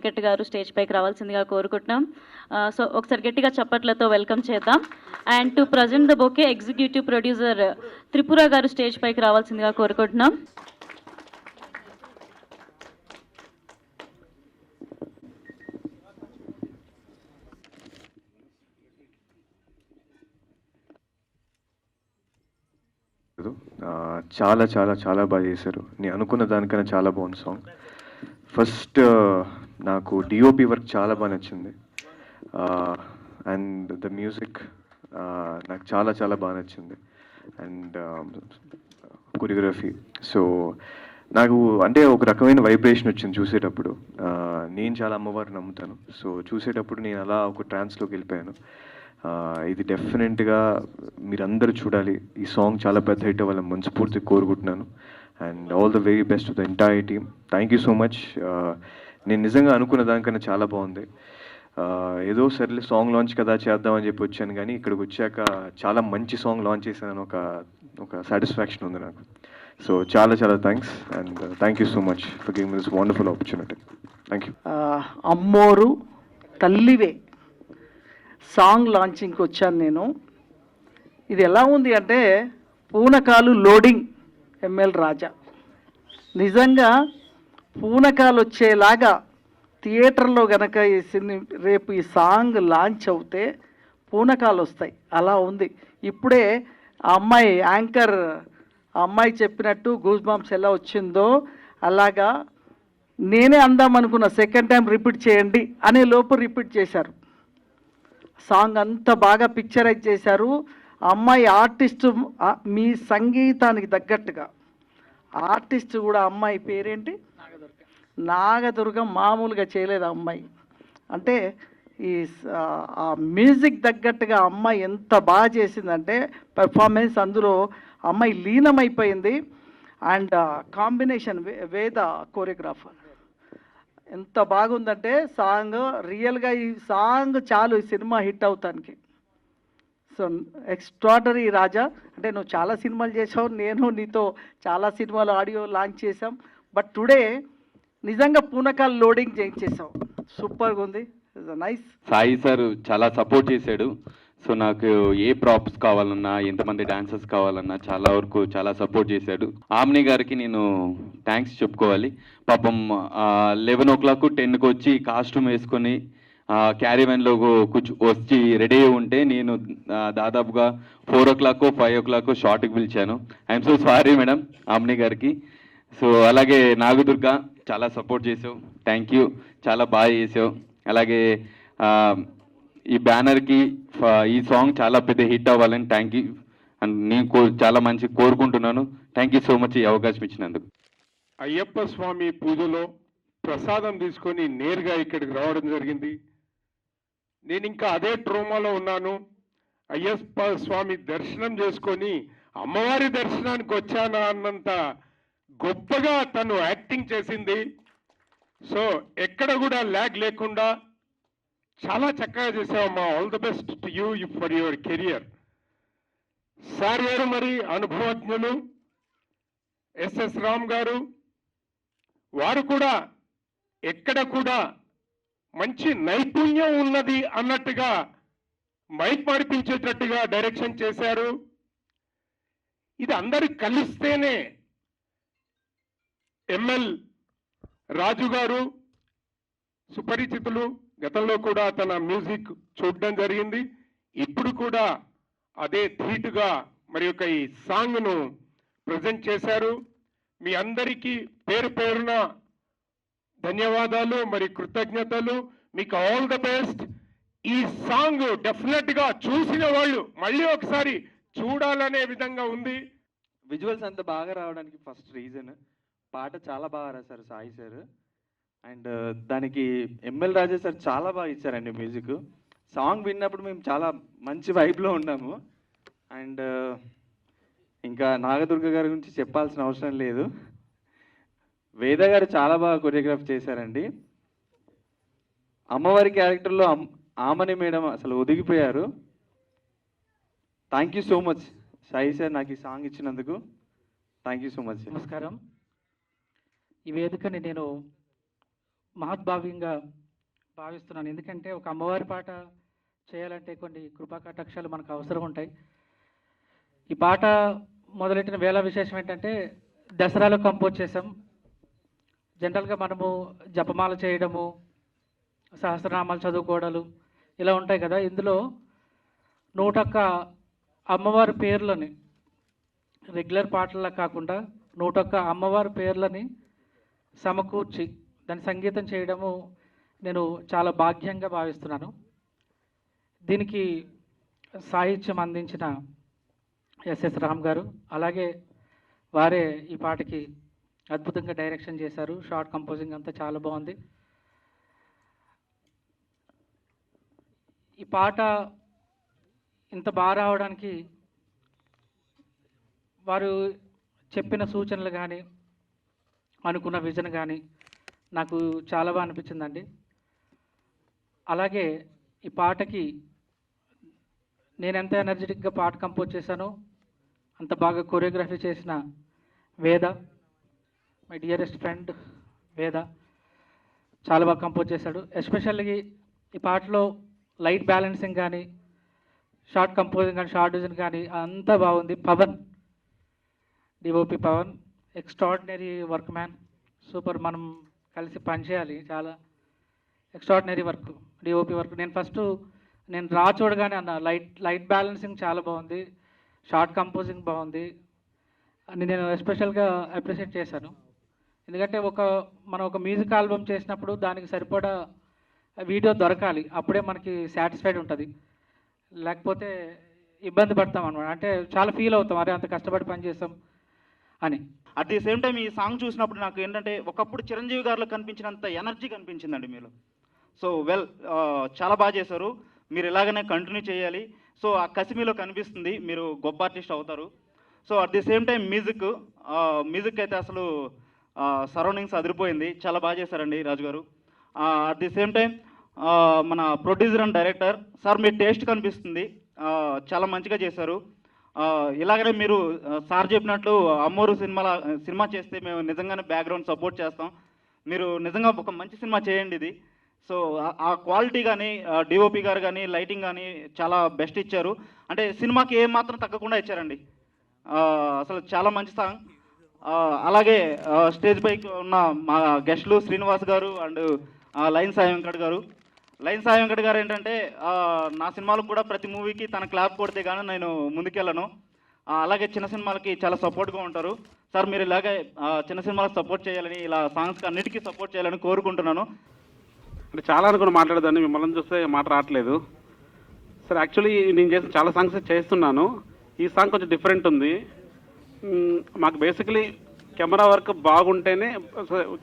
వెంకట్ గారు స్టేజ్ పైకి రావాల్సిందిగా కోరుకుంటున్నాం. సో ఒకసారి గట్టిగా చప్పట్లతో వెల్కమ్ చేద్దాం. And to present the bouquet executive producer Tripura గారు స్టేజ్ పైకి రావాల్సిందిగా కోరుకుంటున్నాం. చాలా చాలా చాలా బాగా చేశారు. నేను అనుకున్న దానికన్నా చాలా బాగుంది సాంగ్. ఫస్ట్ నాకు డిఓపి వర్క్ చాలా బాగా నచ్చింది. అండ్ ద మ్యూజిక్ నాకు చాలా చాలా బాగా నచ్చింది. And choreography. సో నాకు అంటే ఒక రకమైన వైబ్రేషన్ వచ్చింది చూసేటప్పుడు. నేను చాలా అమ్మవారిని నమ్ముతాను. సో చూసేటప్పుడు నేను అలా ఒక ట్రాన్స్లోకి వెళ్ళిపోయాను. ఇది డెఫినెట్గా మీరందరూ చూడాలి. ఈ సాంగ్ చాలా పెద్ద హిట్ అవ్వాలని మనస్ఫూర్తిగా కోరుకుంటున్నాను. And all the very best to the entire team. Thank you so much. నేను నిజంగా అనుకున్న దానికన్నా చాలా బాగుంది. ఏదో సర్లే సాంగ్ లాంచ్ కదా చేద్దామని చెప్పి వచ్చాను, కానీ ఇక్కడికి వచ్చాక చాలా మంచి సాంగ్ లాంచ్ చేశాను ఒక సాటిస్ఫాక్షన్ ఉంది నాకు. సో చాలా చాలా thanks and thank you so much for giving this wonderful opportunity. Thank you. Ammoru తల్లివే song లాంచింగ్కి వచ్చాను నేను. ఇది ఎలా ఉంది అంటే పూనకాలు లోడింగ్ ఎంఎల్ రాజా. నిజంగా పూనకాలు వచ్చేలాగా థియేటర్లో కనుక రేపు ఈ సాంగ్ లాంచ్ అవుతే పూనకాలు వస్తాయి, అలా ఉంది. ఇప్పుడే ఆ అమ్మాయి యాంకర్ ఆ అమ్మాయి చెప్పినట్టు గూస్ బంప్స్ ఎలా వచ్చిందో అలాగా నేనే అందామనుకున్న సెకండ్ టైం రిపీట్ చేయండి అనే లోపు రిపీట్ చేశారు. సాంగ్ అంత బాగా పిక్చరైజ్ చేశారు. అమ్మాయి ఆర్టిస్టు మీ సంగీతానికి తగ్గట్టుగా ఆర్టిస్ట్ కూడా. అమ్మాయి పేరేంటి? నాగదుర్గ. మామూలుగా చేయలేదు అమ్మాయి. అంటే ఈ ఆ మ్యూజిక్ తగ్గట్టుగా అమ్మాయి ఎంత బాగా చేసిందంటే పెర్ఫార్మెన్స్ అందులో అమ్మాయి లీనమైపోయింది. అండ్ కాంబినేషన్ వేద కోరియోగ్రాఫర్ ఎంత బాగుందంటే సాంగ్. రియల్గా ఈ సాంగ్ చాలు ఈ సినిమా హిట్ అవుతానికి. సో ఎక్స్ట్రాడనరీ రాజా. అంటే నువ్వు చాలా సినిమాలు చేసావు, నేను నీతో చాలా సినిమాలు ఆడియో లాంచ్ చేసాం. బట్ టుడే నిజంగా పూనకాలు లోడింగ్ చేయించేసావు. సూపర్గా ఉంది. నైస్. సాయి సార్ చాలా సపోర్ట్ చేశాడు. సో నాకు ఏ ప్రాప్స్ కావాలన్నా, ఎంతమంది డాన్సర్స్ కావాలన్నా చాలా వరకు చాలా సపోర్ట్ చేశాడు. ఆమ్ని గారికి నేను థ్యాంక్స్ చెప్పుకోవాలి. పాపం 11 o'clock 10కి వచ్చి కాస్ట్యూమ్ వేసుకొని క్యారీవెన్లో వచ్చి రెడీ అయి ఉంటే నేను దాదాపుగా 4 o'clock 5 o'clock షార్ట్కి పిలిచాను. I'm so sorry madam omni గారికి. సో అలాగే నాగదుర్గ చాలా సపోర్ట్ చేసావు, థ్యాంక్ యూ. చాలా బాగా చేసావు. అలాగే ఈ బ్యానర్కి ఈ సాంగ్ చాలా పెద్ద హిట్ అవ్వాలని థ్యాంక్ యూ. అండ్ నేను చాలా మంచి కోరుకుంటున్నాను. థ్యాంక్ యూ సో మచ్ ఈ అవకాశం ఇచ్చినందుకు. అయ్యప్ప స్వామి పూజలో ప్రసాదం తీసుకొని నేరుగా ఇక్కడికి రావడం జరిగింది. నేను ఇంకా అదే ట్రోమాలో ఉన్నాను. అయ్యప్ప స్వామి దర్శనం చేసుకొని అమ్మవారి దర్శనానికి వచ్చానా అన్నంత గొప్పగా తను యాక్టింగ్ చేసింది. సో ఎక్కడ కూడా ల్యాగ్ లేకుండా చాలా చక్కగా చేసావమ్మా. All the best to you for your career. Sir గారు మరి అనుభవజ్ఞులు, ఎస్ఎస్ రామ్ గారు, వారు కూడా ఎక్కడ కూడా మంచి నైపుణ్యం ఉన్నది అన్నట్టుగా మైక్ మార్పించేటట్టుగా డైరెక్షన్ చేశారు. ఇది అందరు కలిస్తేనే ఎంఎల్ రాజు గారు సుపరిచితులు. గతంలో కూడా తన మ్యూజిక్ చూడడం జరిగింది. ఇప్పుడు కూడా అదే ధీటుగా మరి యొక్క ఈ సాంగ్ను ప్రజెంట్ చేశారు. మీ అందరికీ పేరు పేరున ధన్యవాదాలు మరి కృతజ్ఞతలు. మీకు ఆల్ ద బెస్ట్. ఈ సాంగ్ డెఫినెట్గా చూసిన వాళ్ళు మళ్ళీ ఒకసారి చూడాలనే విధంగా ఉంది. విజువల్స్ అంత బాగా రావడానికి ఫస్ట్ రీజన్ పాట చాలా బాగా రాశారు సాయి సార్. అండ్ దానికి ఎంఎల్ రాజా సార్ చాలా బాగా ఇచ్చారండి మ్యూజిక్. సాంగ్ విన్నప్పుడు మేము చాలా మంచి వైబ్లో ఉన్నాము. అండ్ ఇంకా నాగదుర్గ గారి గురించి చెప్పాల్సిన అవసరం లేదు. వేద గారు చాలా బాగా కొరియోగ్రాఫ్ చేశారండి. అమ్మవారి క్యారెక్టర్లో ఆమని మేడం అసలు ఒదిగిపోయారు. Thank you so much Sai sir నాకు ఈ సాంగ్ ఇచ్చినందుకు. Thank you so much. నమస్కారం. ఈ వేదికని నేను మహద్భావ్యంగా భావిస్తున్నాను. ఎందుకంటే ఒక అమ్మవారి పాట చేయాలంటే కొన్ని కృపా కటాక్షాలు మనకు అవసరం ఉంటాయి. ఈ పాట మొదలెట్టిన వేళ విశేషం ఏంటంటే దసరాలో కంపోజ్ చేసాం. జనరల్గా మనము జపమాల చేయడము, సహస్రనామాలు చదువుకోవడాలు ఇలా ఉంటాయి కదా. ఇందులో 101 అమ్మవారి పేర్లని రెగ్యులర్ పాటల్లా కాకుండా 101 అమ్మవారి పేర్లని సమకూర్చి దాని సంగీతం చేయడము నేను చాలా భాగ్యంగా భావిస్తున్నాను. దీనికి సాహిత్యం అందించిన ఎస్ఎస్ రామ్ గారు, అలాగే వారే ఈ పాటకి అద్భుతంగా డైరెక్షన్ చేశారు. షార్ట్ కంపోజింగ్ అంతా చాలా బాగుంది. ఈ పాట ఇంత బాగా రావడానికి వారు చెప్పిన సూచనలు కానీ అనుకున్న విజన్ కానీ నాకు చాలా బాగా అనిపించిందండి. అలాగే ఈ పాటకి నేను ఎంత ఎనర్జెటిక్గా పాట కంపోజ్ చేశానో అంత బాగా కొరియోగ్రఫీ చేసిన వేద, మై డియరెస్ట్ ఫ్రెండ్ వేద, చాలా బాగా కంపోజ్ చేశాడు. ఎస్పెషల్లీ ఈ పాటలో లైట్ బ్యాలెన్సింగ్ కానీ షార్ట్ కంపోజింగ్ కానీ షార్ట్ డిజైన్ కానీ అంతా బాగుంది. Pavan, DOP Pavan extraordinary work man, super. మనం కలిసి పనిచేయాలి. చాలా ఎక్స్ట్రాడినరీ వర్క్, డిఓపి వర్క్. నేను రా చూడగానే అన్న లైట్ బ్యాలెన్సింగ్ చాలా బాగుంది, షార్ట్ కంపోజింగ్ బాగుంది అని నేను ఎస్పెషల్గా అప్రిషియేట్ చేశాను. ఎందుకంటే మనం ఒక మ్యూజిక్ ఆల్బమ్ చేసినప్పుడు దానికి సరిపడా వీడియో దొరకాలి, అప్పుడే మనకి సాటిస్ఫైడ్ ఉంటుంది. లేకపోతే ఇబ్బంది పడతాం అనమాట. అంటే చాలా ఫీల్ అవుతాం, అరే అంత కష్టపడి పని చేస్తాం అని. అట్ ది సేమ్ టైం ఈ సాంగ్ చూసినప్పుడు నాకు ఏంటంటే ఒకప్పుడు చిరంజీవి గారిలో కనిపించినంత ఎనర్జీ కనిపించిందండి మీలో. సో చాలా బాగా చేశారు. మీరు ఇలాగనే కంటిన్యూ చేయాలి. సో ఆ కసి మీలో కనిపిస్తుంది, మీరు గొప్ప ఆర్టిస్ట్ అవుతారు. So at the same time music అయితే అసలు సరౌండింగ్స్ అదిరిపోయింది. చాలా బాగా చేశారండి రాజు గారు. అట్ ది సేమ్ టైం మన producer and director sir, me taste కనిపిస్తుంది, చాలా మంచిగా చేశారు. ఇలాగనే మీరు సార్ చెప్పినట్లు అమ్మోరు సినిమా చేస్తే మేము నిజంగానే బ్యాక్గ్రౌండ్ సపోర్ట్ చేస్తాం. మీరు నిజంగా ఒక మంచి సినిమా చేయండి ఇది. సో ఆ క్వాలిటీ కానీ డిఓపి గారు కానీ లైటింగ్ కానీ చాలా బెస్ట్ ఇచ్చారు. అంటే సినిమాకి ఏం మాత్రం తగ్గకుండా ఇచ్చారండి. అసలు చాలా మంచి సాంగ్. అలాగే స్టేజ్ పైకి ఉన్న మా గెస్టులు శ్రీనివాస్ గారు అండ్ లైన్ సాయి వెంకట్ గారు. లైన్ సాయి వెంకట్ గారు ఏంటంటే నా సినిమాలకు కూడా ప్రతి మూవీకి తన క్లాప్ కొడితే కానీ నేను ముందుకెళ్ళను. అలాగే చిన్న సినిమాలకి చాలా సపోర్ట్గా ఉంటారు. సార్ మీరు ఇలాగే చిన్న సినిమాలకు సపోర్ట్ చేయాలని, ఇలా సాంగ్స్కి అన్నిటికీ సపోర్ట్ చేయాలని కోరుకుంటున్నాను. అంటే చాలా అనుకుని మాట్లాడదాన్ని, మిమ్మల్ని చూస్తే మాట రావట్లేదు. సార్ యాక్చువల్లీ నేను చేసిన చాలా సాంగ్స్ చేస్తున్నాను. ఈ సాంగ్ కొంచెం డిఫరెంట్ ఉంది. మాకు బేసికలీ కెమెరా వర్క్ బాగుంటేనే,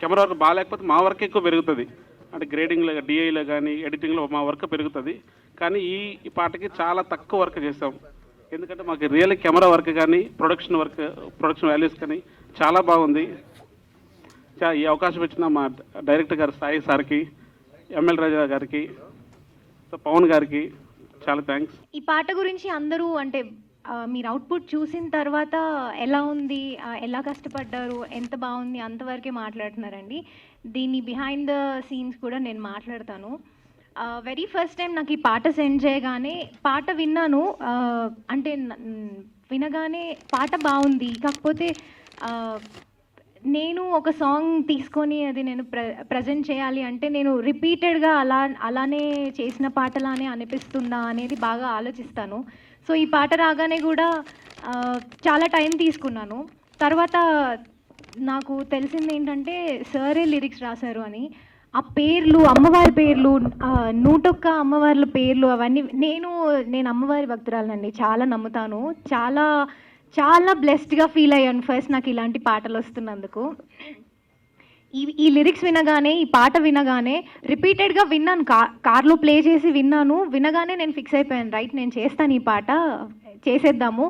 కెమెరా వర్క్ బాగాలేకపోతే మా వర్క్ ఎక్కువ పెరుగుతుంది. అంటే గ్రేడింగ్లో, డిఐలో కానీ ఎడిటింగ్లో మా వర్క్ పెరుగుతుంది. కానీ ఈ పాటకి చాలా తక్కువ వర్క్ చేసాం. ఎందుకంటే మాకు రియల్ కెమెరా వర్క్ కానీ ప్రొడక్షన్ వాల్యూస్ కానీ చాలా బాగుంది. ఈ అవకాశం ఇచ్చిన మా డైరెక్టర్ గారు సాయి సార్కి, ఎంఎల్ రాజా గారికి, పవన్ గారికి చాలా థ్యాంక్స్. ఈ పాట గురించి అందరూ అంటే మీరు అవుట్పుట్ చూసిన తర్వాత ఎలా ఉంది, ఎలా కష్టపడ్డారు, ఎంత బాగుంది అంతవరకే మాట్లాడుతున్నారండి. దీని బిహైండ్ ద సీన్స్ కూడా నేను మాట్లాడతాను. వెరీ ఫస్ట్ టైం నాకు ఈ పాట సెండ్ చేయగానే పాట విన్నాను. అంటే వినగానే పాట బాగుంది, కాకపోతే నేను ఒక సాంగ్ తీసుకొని అది నేను ప్రజెంట్ చేయాలి అంటే నేను రిపీటెడ్గా అలానే చేసిన పాటలానే అనిపిస్తుందా అనేది బాగా ఆలోచిస్తాను. సో ఈ పాట రాగానే కూడా చాలా టైం తీసుకున్నాను. తర్వాత నాకు తెలిసింది ఏంటంటే సరే లిరిక్స్ రాశారు అని. ఆ పేర్లు, అమ్మవారి పేర్లు, 101 అమ్మవార్ల పేర్లు అవన్నీ నేను అమ్మవారి భక్తురాలనండి, చాలా నమ్ముతాను. చాలా బ్లెస్డ్గా ఫీల్ అయ్యాను ఫస్ట్ నాకు ఇలాంటి పాటలు వస్తున్నందుకు. ఈ లిరిక్స్ వినగానే, ఈ పాట వినగానే రిపీటెడ్గా విన్నాను, కార్లో ప్లే చేసి వినగానే నేను ఫిక్స్ అయిపోయాను, రైట్ నేను చేస్తాను, ఈ పాట చేసేద్దాము.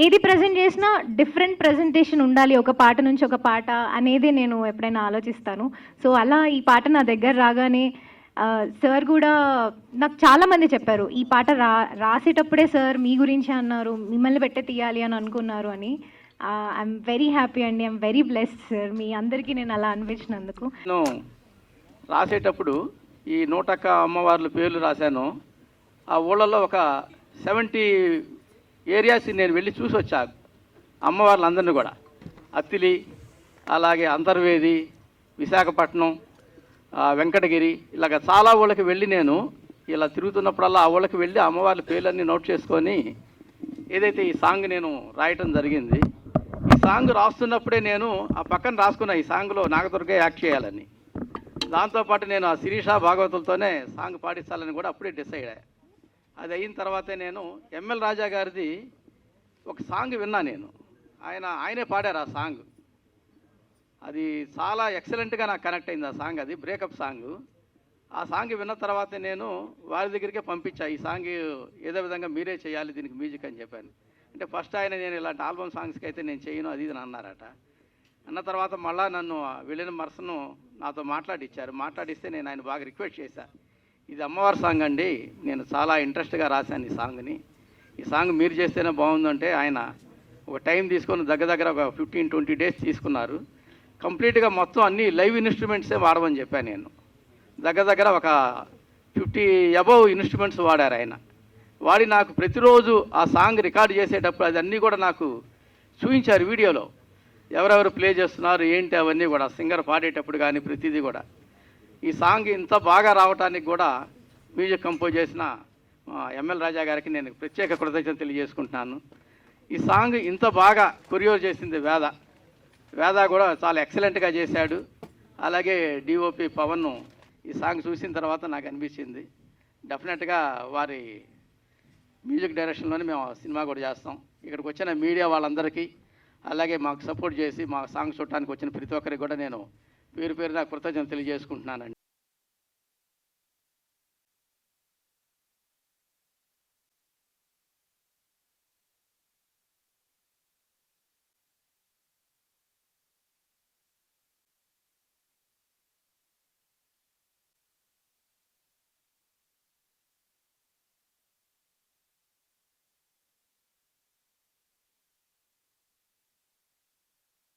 ఏది ప్రజెంట్ చేసినా డిఫరెంట్ ప్రజెంటేషన్ ఉండాలి ఒక పాట నుంచి ఒక పాట అనేది నేను ఎప్పుడైనా ఆలోచిస్తాను. సో అలా ఈ పాట నా దగ్గర రాగానే సార్ కూడా నాకు చాలామంది చెప్పారు, ఈ పాట రాసేటప్పుడే సార్ మీ గురించి అన్నారు, మిమ్మల్ని పెట్టే తీయాలి అని అనుకున్నారు అని. ఐఎమ్ వెరీ హ్యాపీ అండి, ఐఎమ్ వెరీ బ్లెస్డ్ సార్, మీ అందరికీ నేను అలా అనిపించినందుకు. నేను రాసేటప్పుడు ఈ 101 అమ్మవార్ల పేర్లు రాశాను. ఆ ఊళ్ళల్లో ఒక 70 ఏరియాస్ నేను వెళ్ళి చూసి వచ్చా అమ్మవార్లందరినీ కూడా. అత్తిలి, అలాగే అంతర్వేది, విశాఖపట్నం, వెంకటగిరి, ఇలాగ చాలా ఊళ్ళకి వెళ్ళి నేను ఇలా తిరుగుతున్నప్పుడల్లా ఆ ఊళ్ళకి వెళ్ళి అమ్మవార్ల పేర్లన్నీ నోట్ చేసుకొని ఏదైతే ఈ సాంగ్ నేను రాయటం జరిగింది. ఈ సాంగ్ రాస్తున్నప్పుడే నేను ఆ పక్కన రాసుకున్న ఈ సాంగ్లో నాగదుర్గ యాక్ట్ చేయాలని. దాంతోపాటు నేను ఆ శిరీష భాగవతులతోనే సాంగ్ పాటించాలని కూడా అప్పుడే డిసైడ్ అయ్యా. అది అయిన తర్వాతే నేను ఎంఎల్ రాజా గారిది ఒక సాంగ్ విన్నా నేను. ఆయనే పాడారు ఆ సాంగ్. అది చాలా ఎక్సలెంట్గా నాకు కనెక్ట్ అయింది ఆ సాంగ్. అది బ్రేకప్ సాంగ్. ఆ సాంగ్ విన్న తర్వాత నేను వారి దగ్గరికే పంపించా, ఈ సాంగ్ ఏదో విధంగా మీరే చేయాలి దీనికి మ్యూజిక్ అని చెప్పాను. అంటే ఫస్ట్ ఆయన నేను ఇలాంటి ఆల్బమ్ సాంగ్స్కి అయితే నేను చేయను అది ఇది అన్నారట. అన్న తర్వాత మళ్ళీ నన్ను వెళ్ళిన మరుసను నాతో మాట్లాడిచ్చారు. మాట్లాడిస్తే నేను ఆయన బాగా రిక్వెస్ట్ చేశాను, ఇది అమ్మవారి సాంగ్ అండి, నేను చాలా ఇంట్రెస్ట్గా రాశాను ఈ సాంగ్ని, ఈ సాంగ్ మీరు చేస్తేనే బాగుందంటే ఆయన ఒక టైం తీసుకొని దగ్గర ఒక 15-20 డేస్ తీసుకున్నారు. కంప్లీట్గా మొత్తం అన్ని లైవ్ ఇన్స్ట్రుమెంట్సే వాడమని చెప్పాను నేను. దగ్గర ఒక 50 అబవ్ ఇన్స్ట్రుమెంట్స్ వాడారు ఆయన. వాడి నాకు ప్రతిరోజు ఆ సాంగ్ రికార్డ్ చేసేటప్పుడు అదన్నీ కూడా నాకు చూపించారు వీడియోలో, ఎవరెవరు ప్లే చేస్తున్నారు ఏంటి అవన్నీ కూడా, సింగర్ పాడేటప్పుడు కానీ ప్రతిదీ కూడా. ఈ సాంగ్ ఇంత బాగా రావడానికి కూడా మ్యూజిక్ కంపోజ్ చేసిన ఎంఎల్ రాజా గారికి నేను ప్రత్యేక కృతజ్ఞతలు తెలియజేసుకుంటున్నాను. ఈ సాంగ్ ఇంత బాగా కొరియోర్ చేసింది వేద కూడా చాలా ఎక్సలెంట్గా చేశాడు. అలాగే డిఓపి పవన్ ఈ సాంగ్ చూసిన తర్వాత నాకు అనిపించింది డెఫినెట్గా వారి మ్యూజిక్ డైరెక్షన్లోనే మేము సినిమా కూడా చేస్తాం. ఇక్కడికి వచ్చిన మీడియా వాళ్ళందరికీ, అలాగే మాకు సపోర్ట్ చేసి మా సాంగ్ చూడటానికి వచ్చిన ప్రతి ఒక్కరికి కూడా నేను పేరు పేరున కృతజ్ఞతలు తెలియజేసుకుంటున్నానండి.